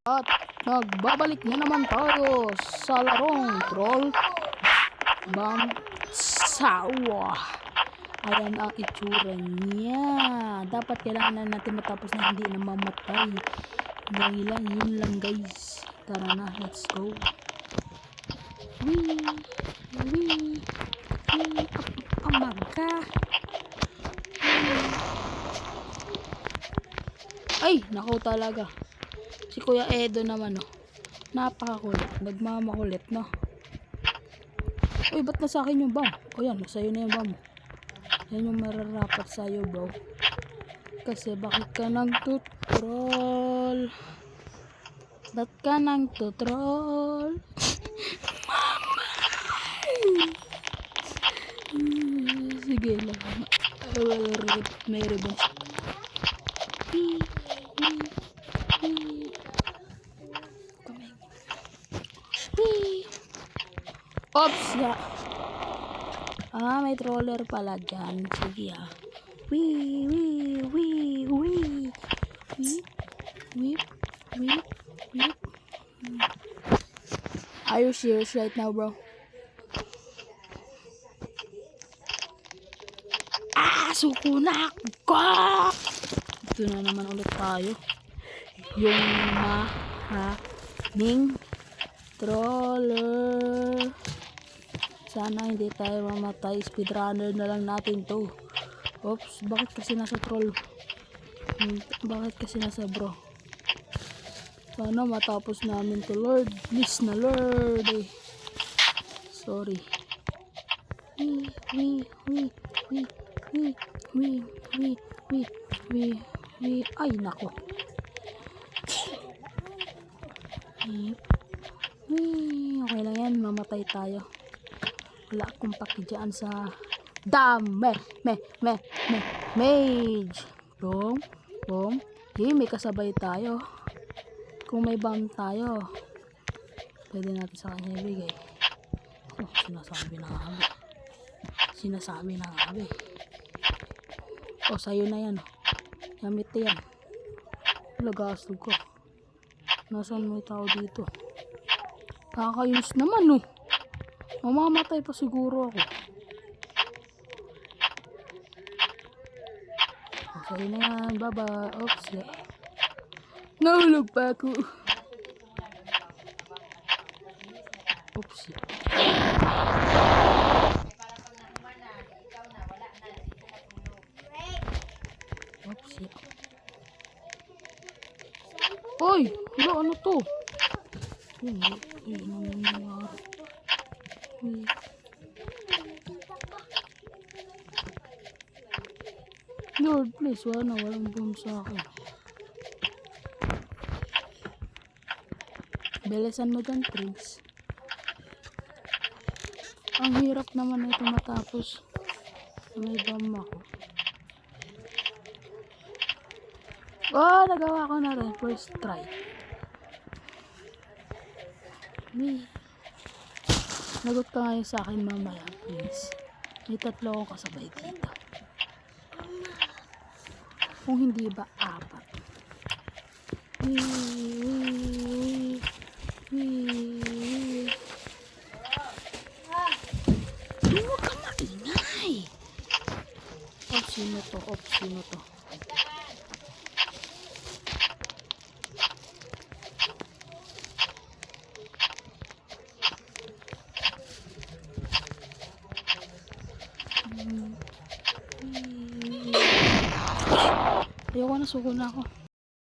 At nagbabalik na naman tayo sa larong Troll Bansawa. Ayan ang itsura niya. Dapat kailangan natin matapos na hindi namamatay. Dahilan yun lang guys. Tara na, let's go. Wee! Wee! Wee! Amaga! Ay! Nako talaga. Si Kuya Edo naman oh. Napakakulit. Nagmamakulit no. Uy, ba't nasa akin yung bomb? O yan, sa'yo na yung bomb. Yan yung mararapat sa'yo bro. Kasi bakit ka nang tutrol? Ba't ka nang tutrol? Mama! Sige lang. May revenge. Oops! Ya. May troller pala dyan. Sige ah. Wee! Wee! Wee! Wee! Wee! Wee! Wee! Wee! Are you serious right now, bro? Suko na ako! Ito na naman ulit tayo. Yung maraming troller. Sana hindi tayo mamatay. Speedrunner na lang natin to. Oops, bakit kasi nasa troll? Bakit kasi nasa bro? Sana matapos namin to, Lord. Please na, Lord. Sorry. Ay, nako. Okay lang yan. Mamatay tayo. Wala akong paki dyan sa mage. Boom. May kasabay tayo. Kung may bomb tayo, pwede natin sa kanya ibigay. Sinasabi na nga. Sa'yo na yan. Gamit yan. Lagasog ko. Nasaan may tao dito? Kakayos naman oh. Mamamatay pa siguro ako. Sa'yo na yan. Baba. Oops. Nahulog pa ako. Oops. Oops. Oy! Hala, ano to? Lord, please, walang bomb sa akin. Bilisan mo dyan, Prince. Ang hirap naman ito matapos. May bomb ako. Nagawa ko na rin. First try. Nagot ka ngayon sa akin mamaya, Prince. May 3 akong kasabay dito. Kung hindi ba 4. Huwag ka maingay. Sino to? Ayoko na, suko na ako.